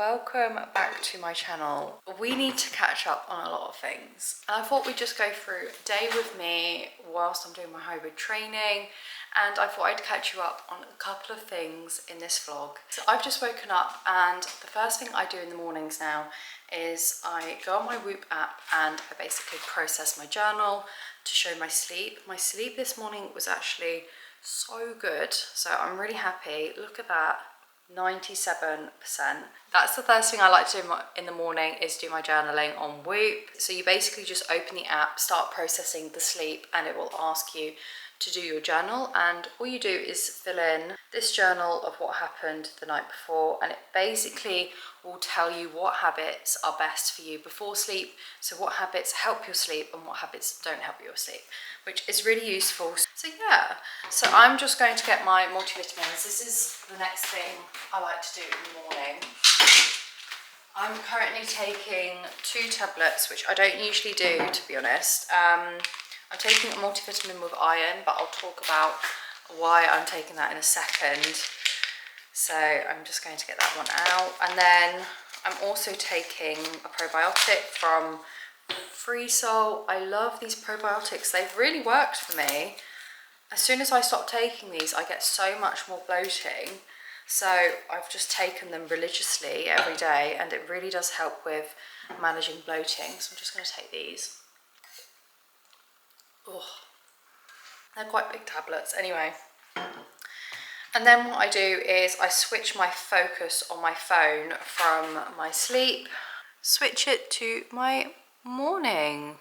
welcome back to my channel. We need to catch up on a lot of things, and I thought we'd just go through a day with me whilst I'm doing my hybrid training, and I thought I'd catch you up on a couple of things in this vlog. So I've just woken up, and the first thing I do in the mornings now is I go on my Whoop app and I basically process my journal to show my sleep. My sleep this morning was actually so good, so I'm really happy. Look at that. 97%. That's the first thing I like to do in the morning, is do my journaling on Whoop. So you basically just open the app, start processing the sleep, and it will ask you to do your journal, and all you do is fill in this journal of what happened the night before, and it basically will tell you what habits are best for you before sleep, so what habits help your sleep and what habits don't help your sleep, which is really useful. So yeah, so I'm just going to get my multivitamins. This is the next thing I like to do in the morning. I'm currently taking 2 tablets, which I don't usually do, to be honest. I'm taking a multivitamin with iron, but I'll talk about why I'm taking that in a second. So I'm just going to get that one out. And then I'm also taking a probiotic from Freesoul. I love these probiotics. They've really worked for me. As soon as I stop taking these, I get so much more bloating. So I've just taken them religiously every day, and it really does help with managing bloating. So I'm just going to take these. Oh, they're quite big tablets anyway. And then what I do is I switch my focus on my phone from my sleep, switch it to my morning.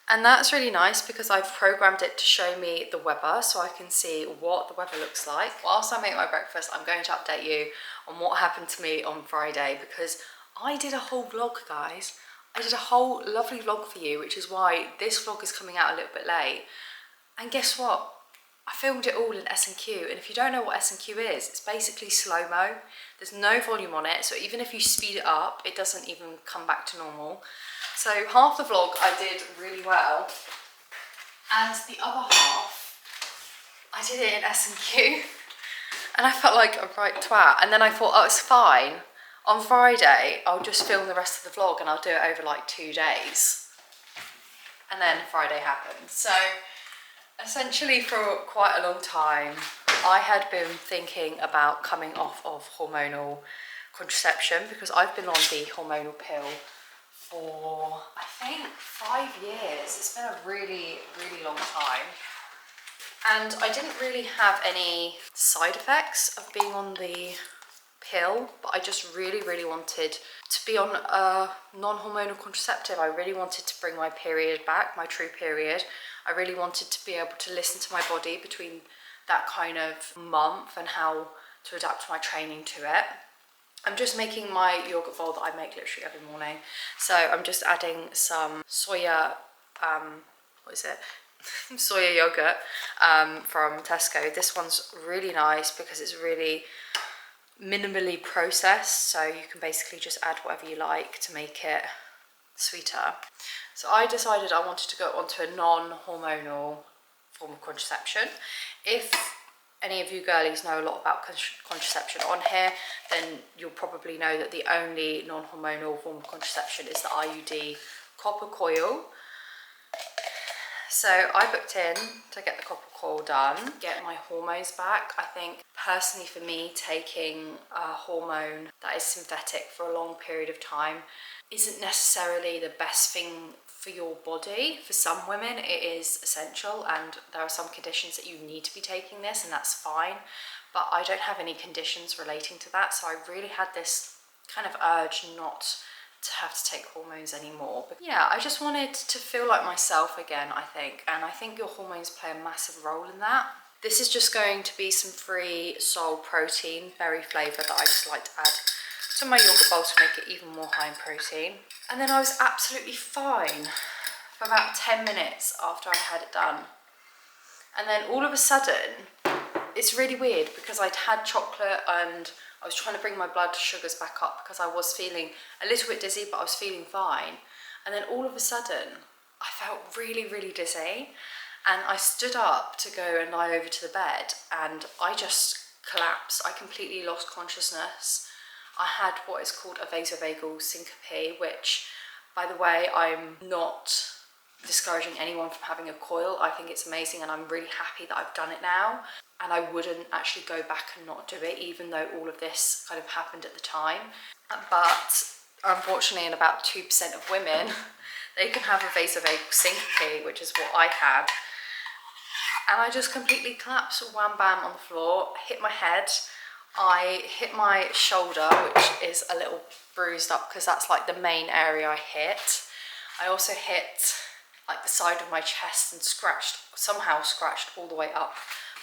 And that's really nice because I've programmed it to show me the weather, so I can see what the weather looks like. Whilst I make my breakfast, I'm going to update you on what happened to me on Friday, because I did a whole vlog, guys. I did a whole lovely vlog for you, which is why this vlog is coming out a little bit late. And guess what? I filmed it all in S&Q, and if you don't know what S&Q is, it's basically slow-mo. There's no volume on it, so even if you speed it up, it doesn't even come back to normal. So half the vlog I did really well, and the other half I did it in S&Q, and I felt like a right twat. And then I thought, oh, it's fine. On Friday, I'll just film the rest of the vlog and I'll do it over like 2 days. And then Friday happened. So essentially for quite a long time, I had been thinking about coming off of hormonal contraception, because I've been on the hormonal pill for, I think, 5 years. It's been a really, really long time. And I didn't really have any side effects of being on the pill, but I just really wanted to be on a non-hormonal contraceptive. I really wanted to bring my period back, my true period. I really wanted to be able to listen to my body between that kind of month and how to adapt my training to it. I'm just making my yogurt bowl that I make literally every morning. So I'm just adding some soya, soya yogurt from Tesco. This one's really nice because it's really minimally processed, so you can basically just add whatever you like to make it sweeter. So I decided I wanted to go onto a non-hormonal form of contraception. If any of you girlies know a lot about contraception on here, then you'll probably know that the only non-hormonal form of contraception is the IUD copper coil. So I booked in to get the copper coil done, get my hormones back. I think personally for me, taking a hormone that is synthetic for a long period of time isn't necessarily the best thing for your body. For some women it is essential, and there are some conditions that you need to be taking this, and that's fine. But I don't have any conditions relating to that, so I really had this kind of urge not to have to take hormones anymore. But yeah, I just wanted to feel like myself again, I think, and I think your hormones play a massive role in that. This is just going to be some free soul protein, berry flavour, that I just like to add to my yogurt bowl to make it even more high in protein. And then I was absolutely fine for about 10 minutes after I had it done. And then all of a sudden, it's really weird because I'd had chocolate and I was trying to bring my blood sugars back up because I was feeling a little bit dizzy, but I was feeling fine. And then all of a sudden, I felt really dizzy. And I stood up to go and lie over to the bed, and I just collapsed. I completely lost consciousness. I had what is called a vasovagal syncope, which, by the way, I'm not discouraging anyone from having a coil. I think it's amazing and I'm really happy that I've done it now. And I wouldn't actually go back and not do it, even though all of this kind of happened at the time. But unfortunately, in about 2% of women, they can have a vasovagal syncope, which is what I had. And I just completely collapsed, wham bam, on the floor, hit my head. I hit my shoulder, which is a little bruised up because that's like the main area I hit. I also hit like the side of my chest and somehow scratched all the way up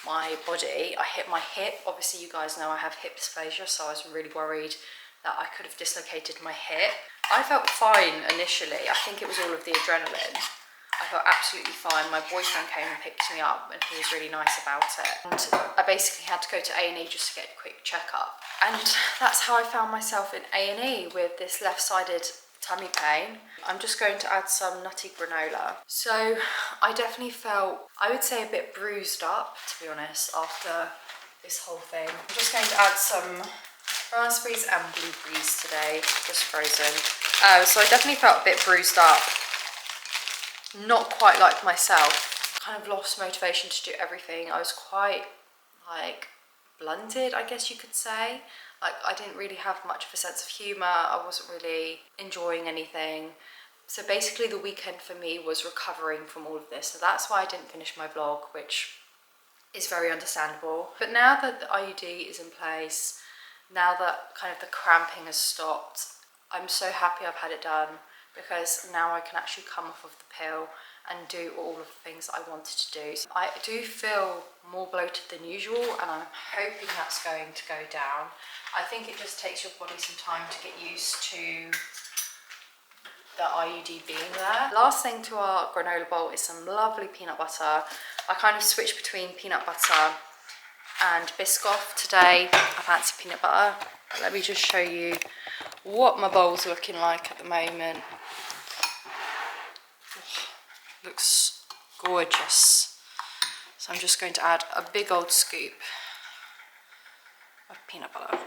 my body. I hit my hip. Obviously, you guys know I have hip dysplasia, so I was really worried that I could have dislocated my hip. I felt fine initially. I think it was all of the adrenaline. I felt absolutely fine. My boyfriend came and picked me up and he was really nice about it. And I basically had to go to A&E just to get a quick checkup. And that's how I found myself in A&E with this left-sided tummy pain. I'm just going to add some nutty granola. So I definitely felt, I would say, a bit bruised up, to be honest, after this whole thing. I'm just going to add some raspberries and blueberries today, just frozen. So I definitely felt a bit bruised up. Not quite like myself. Kind of lost motivation to do everything. I was quite like blunted, I guess you could say. Like I didn't really have much of a sense of humour. I wasn't really enjoying anything. So basically the weekend for me was recovering from all of this. So that's why I didn't finish my vlog, which is very understandable. But now that the IUD is in place, now that kind of the cramping has stopped, I'm so happy I've had it done, because now I can actually come off of the pill and do all of the things that I wanted to do. So I do feel more bloated than usual, and I'm hoping that's going to go down. I think it just takes your body some time to get used to the IUD being there. Last thing to our granola bowl is some lovely peanut butter. I kind of switch between peanut butter and Biscoff. Today I fancy peanut butter. But let me just show you what my bowl's looking like at the moment. Looks gorgeous. So I'm just going to add a big old scoop of peanut butter.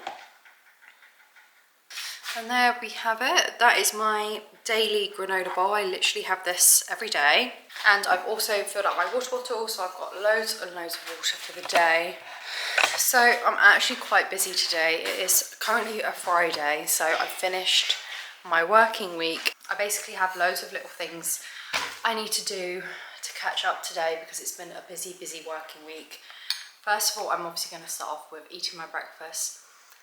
And there we have it. That is my daily granola bowl. I literally have this every day. And I've also filled up my water bottle, so I've got loads and loads of water for the day. So I'm actually quite busy today. It is currently a Friday, so I've finished my working week. I basically have loads of little things I need to do to catch up today because it's been a busy working week. First of all, I'm obviously going to start off with eating my breakfast,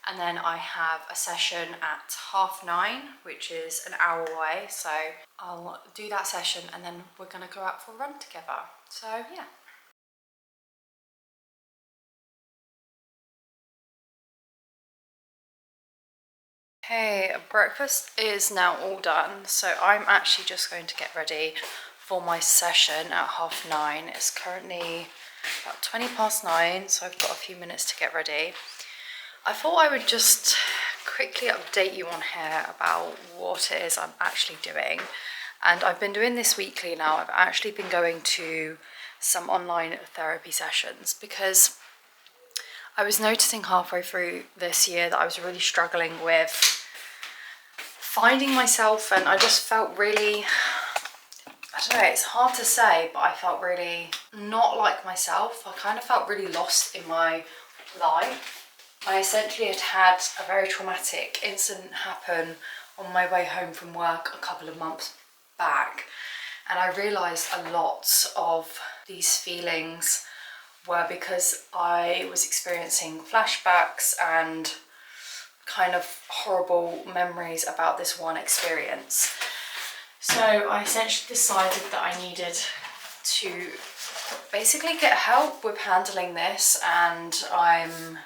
and then I have a session at 9:30, which is an hour away. So I'll do that session and then we're going to go out for a run together. So yeah. Okay, breakfast is now all done, so I'm actually just going to get ready for my session at 9:30. It's currently about 9:20, so I've got a few minutes to get ready. I thought I would just quickly update you on here about what it is I'm actually doing. And I've been doing this weekly now. I've actually been going to some online therapy sessions because I was noticing halfway through this year that I was really struggling with finding myself, and I just felt really, I don't know, it's hard to say, but I felt really not like myself. I kind of felt really lost in my life. I essentially had a very traumatic incident happen on my way home from work a couple of months back, and I realised a lot of these feelings were because I was experiencing flashbacks and kind of horrible memories about this one experience. So I essentially decided that I needed to basically get help with handling this, and I'm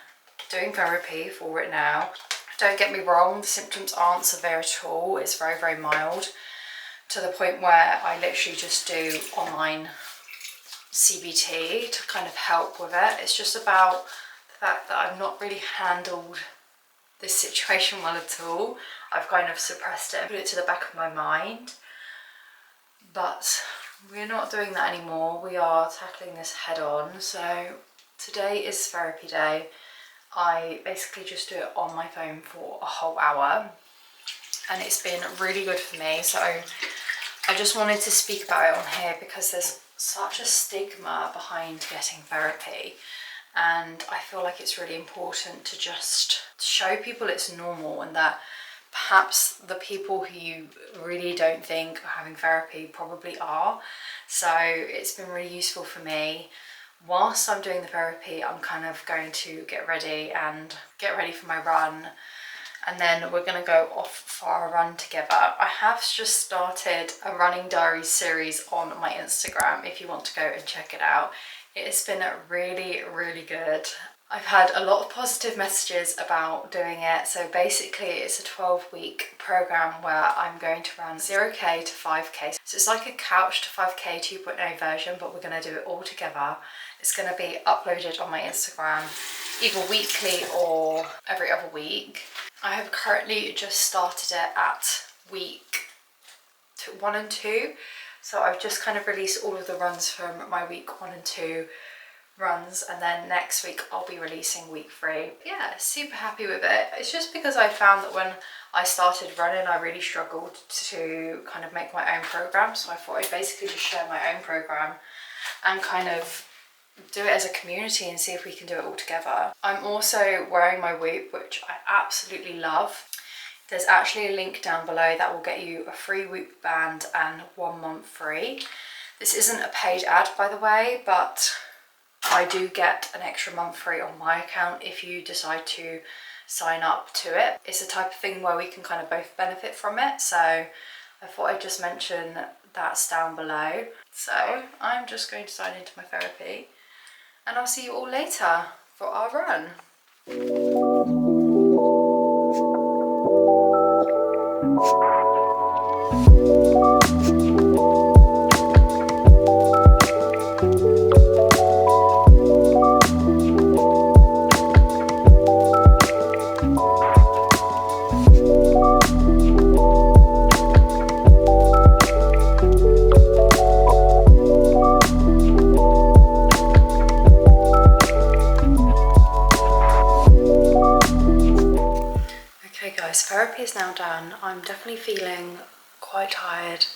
doing therapy for it now. Don't get me wrong, the symptoms aren't severe at all. It's very mild, to the point where I literally just do online CBT to kind of help with it. It's just about the fact that I've not really handled this situation well at all. I've kind of suppressed it and put it to the back of my mind. But we're not doing that anymore. We are tackling this head on. So today is therapy day. I basically just do it on my phone for a whole hour, and it's been really good for me. So I just wanted to speak about it on here because there's such a stigma behind getting therapy, and I feel like it's really important to just show people it's normal, and that perhaps the people who you really don't think are having therapy probably are. So it's been really useful for me. Whilst I'm doing the therapy, I'm kind of going to get ready for my run, and then we're going to go off for our run together. I have just started a running diary series on my Instagram if you want to go and check it out. It's been really, really good. I've had a lot of positive messages about doing it. So basically it's a 12-week program where I'm going to run 0k to 5k. So it's like a couch to 5k 2.0 version, but we're going to do it all together. It's going to be uploaded on my Instagram either weekly or every other week. I have currently just started it at week 1 and 2. So I've just kind of released all of the runs from my week 1 and 2 runs, and then next week I'll be releasing week 3. Yeah, super happy with it. It's just because I found that when I started running I really struggled to kind of make my own program, so I thought I'd basically just share my own program and kind of do it as a community and see if we can do it all together. I'm also wearing my Whoop, which I absolutely love. There's actually a link down below that will get you a free Whoop band and 1 month free. This isn't a paid ad, by the way, but I do get an extra month free on my account if you decide to sign up to it. It's the type of thing where we can kind of both benefit from it. So I thought I'd just mention that's down below. So I'm just going to sign into my therapy, and I'll see you all later for our run. Therapy is now done. I'm definitely feeling quite tired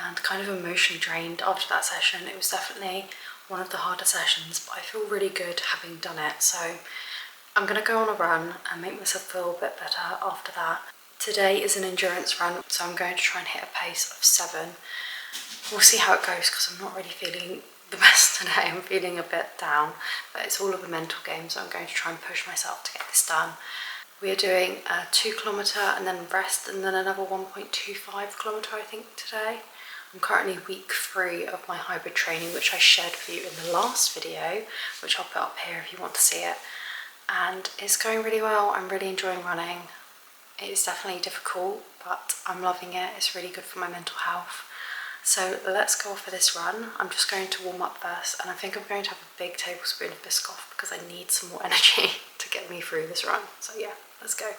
and kind of emotionally drained after that session. It was definitely one of the harder sessions, but I feel really good having done it. So I'm going to go on a run and make myself feel a bit better after that. Today is an endurance run, so I'm going to try and hit a pace of 7. We'll see how it goes because I'm not really feeling the best today. I'm feeling a bit down, but it's all of a mental game, so I'm going to try and push myself to get this done. We are doing a 2 kilometre and then rest, and then another 1.25 kilometre I think today. I'm currently week 3 of my hybrid training, which I shared with you in the last video, which I'll put up here if you want to see it. And it's going really well. I'm really enjoying running. It's definitely difficult, but I'm loving it. It's really good for my mental health. So let's go off for this run. I'm just going to warm up first, and I think I'm going to have a big tablespoon of Biscoff because I need some more energy to get me through this run. So yeah, let's go.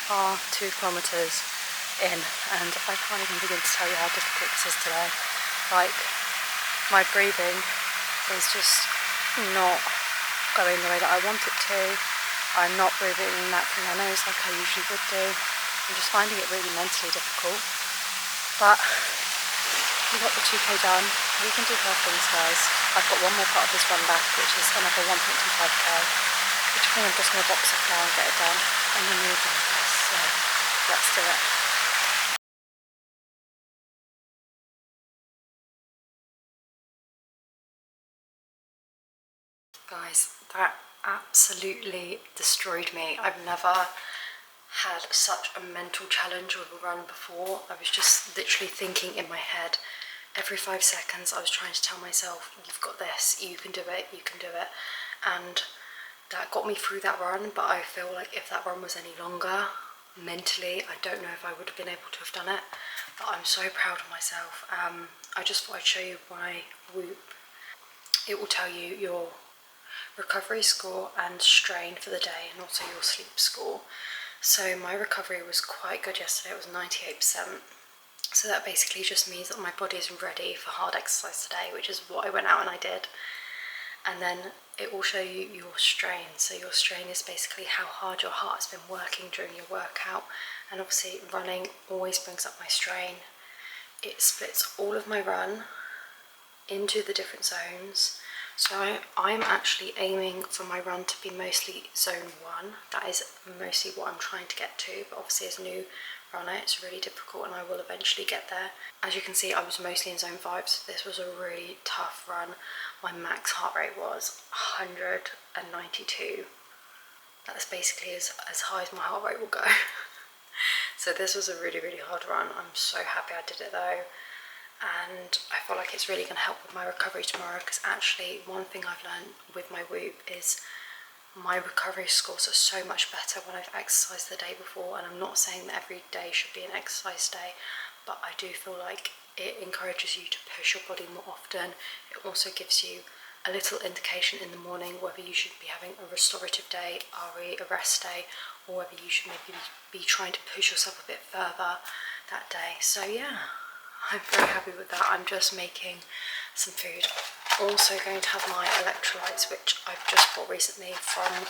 Are 2 kilometres in, and I can't even begin to tell you how difficult this is today. Like, my breathing is just not going the way that I want it to. I'm not breathing that through my nose like I usually would do. I'm just finding it really mentally difficult. But we got the 2k done. We can do hard things, guys. I've got one more part of this run back, which is another 1.25k. think I'm just going to box off now and get it done, and then we're done. So let's do it. Guys, that absolutely destroyed me. I've never had such a mental challenge with a run before. I was just literally thinking in my head every 5 seconds. I was trying to tell myself, you've got this, you can do it, you can do it. And that got me through that run, but I feel like if that run was any longer, mentally, I don't know if I would have been able to have done it. But I'm so proud of myself. I just thought I'd show you my Whoop. It will tell you your recovery score and strain for the day, and also your sleep score. So my recovery was quite good yesterday. It was 98%. So that basically just means that my body is ready for hard exercise today, which is what I went out and I did. And then it will show you your strain. So your strain is basically how hard your heart has been working during your workout. And obviously running always brings up my strain. It splits all of my run into the different zones. So I'm actually aiming for my run to be mostly zone 1. That is mostly what I'm trying to get to, but obviously as a new runner it's really difficult, and I will eventually get there. As you can see, I was mostly in zone 5, so this was a really tough run. My max heart rate was 192. That's basically as high as my heart rate will go. So this was a really, really hard run. I'm so happy I did it though. And I feel like it's really going to help with my recovery tomorrow, because actually one thing I've learned with my Whoop is my recovery scores are so much better when I've exercised the day before. And I'm not saying that every day should be an exercise day, but I do feel like it encourages you to push your body more often. It also gives you a little indication in the morning whether you should be having a restorative day, RE, a rest day, or whether you should maybe be trying to push yourself a bit further that day. So yeah, I'm very happy with that. I'm just making some food. Also going to have my electrolytes, which I've just bought recently from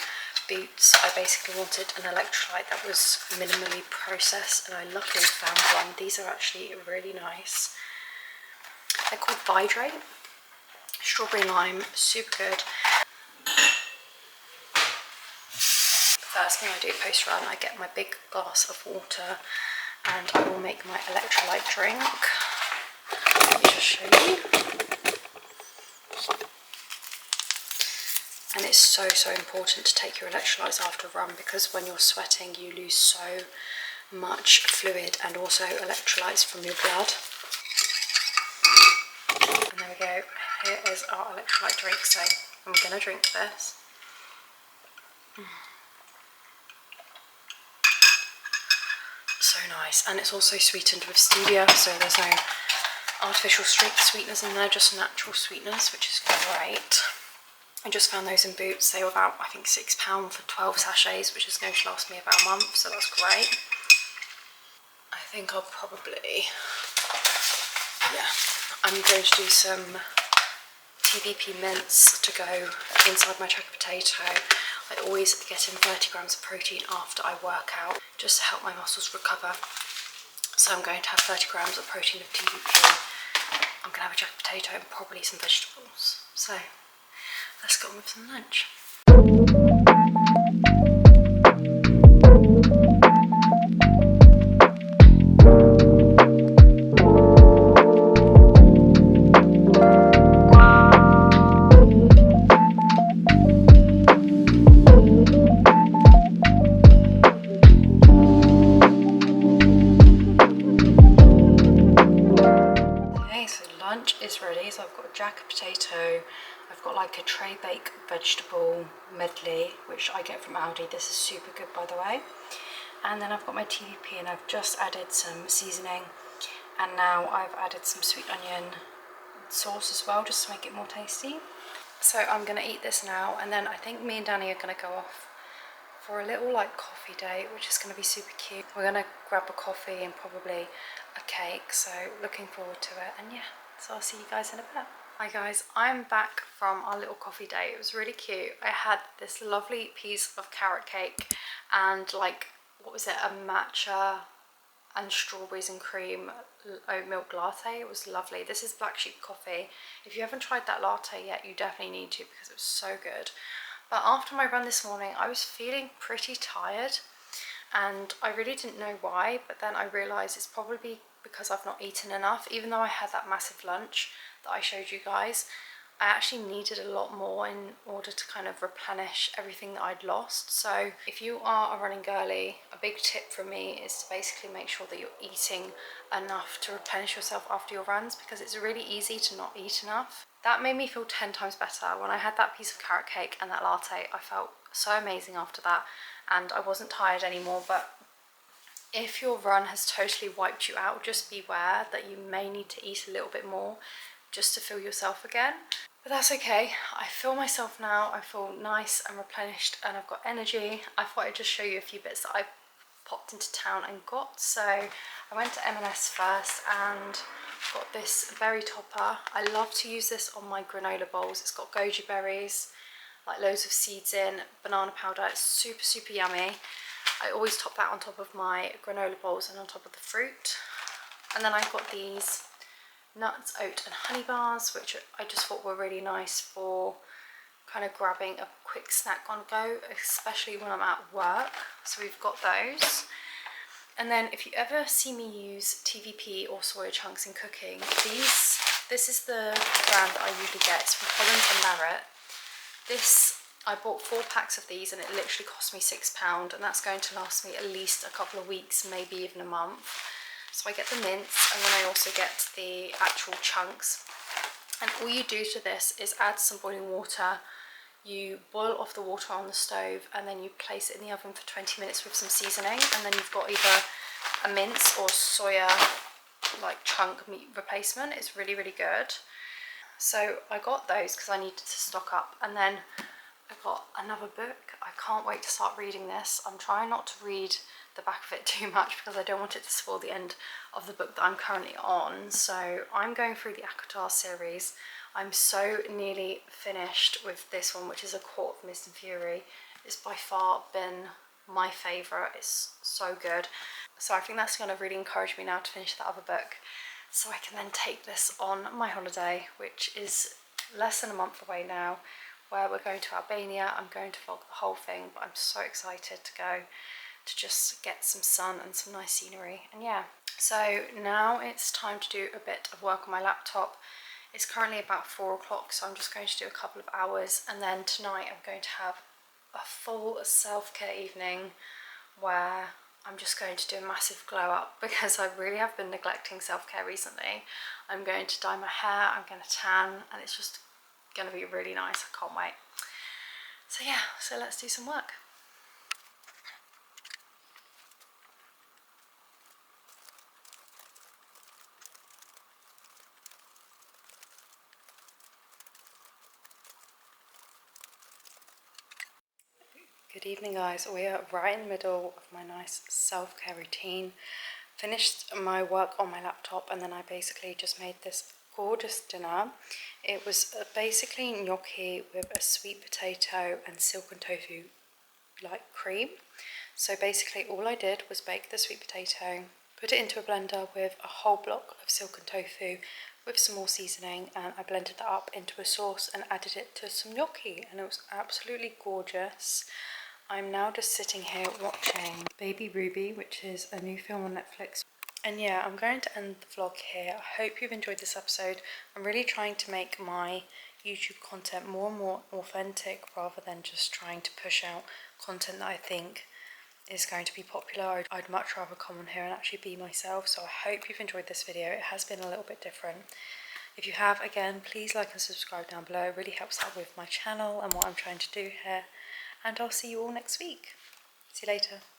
Boots. I basically wanted an electrolyte that was minimally processed, and I luckily found one. These are actually really nice. They're called Hydrate. Strawberry lime, super good. First thing I do post run, I get my big glass of water and I will make my electrolyte drink. Let me just show you. And it's so important to take your electrolytes after a run, because when you're sweating you lose so much fluid and also electrolytes from your blood. And there we go. Here is our electrolyte drink. So I'm going to drink this. So nice. And it's also sweetened with stevia, so there's no artificial sweeteners in there, just natural sweeteners, which is great. I just found those in Boots. They were about, I think, £6 for 12 sachets, which is going to last me about a month, so that's great. I think I'll probably, I'm going to do some TVP mince to go inside my jacket potato. I always get in 30 grams of protein after I work out, just to help my muscles recover. So I'm going to have 30 grams of protein of TVP. I'm going to have a jacket potato and probably some vegetables. So let's get on with some lunch. Is ready. So I've got a jacket potato, I've got like a tray bake vegetable medley, which I get from Aldi. This is super good, by the way. And then I've got my TVP, and I've just added some seasoning, and now I've added some sweet onion sauce as well, just to make it more tasty. So I'm gonna eat this now, and then I think me and Danny are gonna go off for a little like coffee date, which is going to be super cute. We're going to grab a coffee and probably a cake, so looking forward to it. And yeah, so I'll see you guys in a bit. Hi guys, I'm back from our little coffee date. It was really cute. I had this lovely piece of carrot cake and like, what was it, a matcha and strawberries and cream oat milk latte. It was lovely. This is Black Sheep coffee. If you haven't tried that latte yet, you definitely need to, because it was so good. But after my run this morning, I was feeling pretty tired, and I really didn't know why, but then I realised it's probably because I've not eaten enough. Even though I had that massive lunch that I showed you guys, I actually needed a lot more in order to kind of replenish everything that I'd lost. So if you are a running girly, a big tip from me is to basically make sure that you're eating enough to replenish yourself after your runs, because it's really easy to not eat enough. That made me feel 10 times better. When I had that piece of carrot cake and that latte, I felt so amazing after that, and I wasn't tired anymore. But if your run has totally wiped you out, just beware that you may need to eat a little bit more just to fill yourself again. But that's okay. I feel myself now. I feel nice and replenished, and I've got energy. I thought I'd just show you a few bits that I popped into town and got. So I went to M&S first and got this berry topper. I love to use this on my granola bowls. It's got goji berries, like loads of seeds in, banana powder. It's super, super yummy. I always top that on top of my granola bowls and on top of the fruit. And then I've got these nuts, oat and honey bars, which I just thought were really nice for kind of grabbing a quick snack on go, especially when I'm at work. So we've got those. And then if you ever see me use TVP or soya chunks in cooking, this is the brand that I usually get. It's from Holland and Barrett. I bought 4 packs of these, and it literally cost me £6, and that's going to last me at least a couple of weeks, maybe even a month. So I get the mince, and then I also get the actual chunks. And all you do to this is add some boiling water. You boil off the water on the stove, and then you place it in the oven for 20 minutes with some seasoning, and then you've got either a mince or soya like chunk meat replacement. It's really, really good. So I got those because I needed to stock up. And then I got another book. I can't wait to start reading this. I'm trying not to read the back of it too much because I don't want it to spoil the end of the book that I'm currently on. So I'm going through the Akatar series. I'm so nearly finished with this one, which is A Court of Mist and Fury. It's by far been my favourite. It's so good. So I think that's going to really encourage me now to finish that other book, so I can then take this on my holiday, which is less than a month away now, where we're going to Albania. I'm going to vlog the whole thing, but I'm so excited to go to just get some sun and some nice scenery. And yeah, so now it's time to do a bit of work on my laptop. It's currently about 4 o'clock, so I'm just going to do a couple of hours, and then tonight I'm going to have a full self-care evening where I'm just going to do a massive glow up, because I really have been neglecting self-care recently. I'm going to dye my hair, I'm going to tan, and it's just going to be really nice. I can't wait. So yeah, so let's do some work. Good evening, guys. We are right in the middle of my nice self-care routine. Finished my work on my laptop, and then I basically just made this gorgeous dinner. It was basically gnocchi with a sweet potato and silken tofu like cream. So basically all I did was bake the sweet potato, put it into a blender with a whole block of silken tofu with some more seasoning, and I blended that up into a sauce and added it to some gnocchi, and it was absolutely gorgeous. I'm now just sitting here watching Baby Ruby, which is a new film on Netflix. And yeah, I'm going to end the vlog here. I hope you've enjoyed this episode. I'm really trying to make my YouTube content more and more authentic, rather than just trying to push out content that I think is going to be popular. I'd much rather come on here and actually be myself. So I hope you've enjoyed this video. It has been a little bit different. If you have, again, please like and subscribe down below. It really helps out with my channel and what I'm trying to do here. And I'll see you all next week. See you later.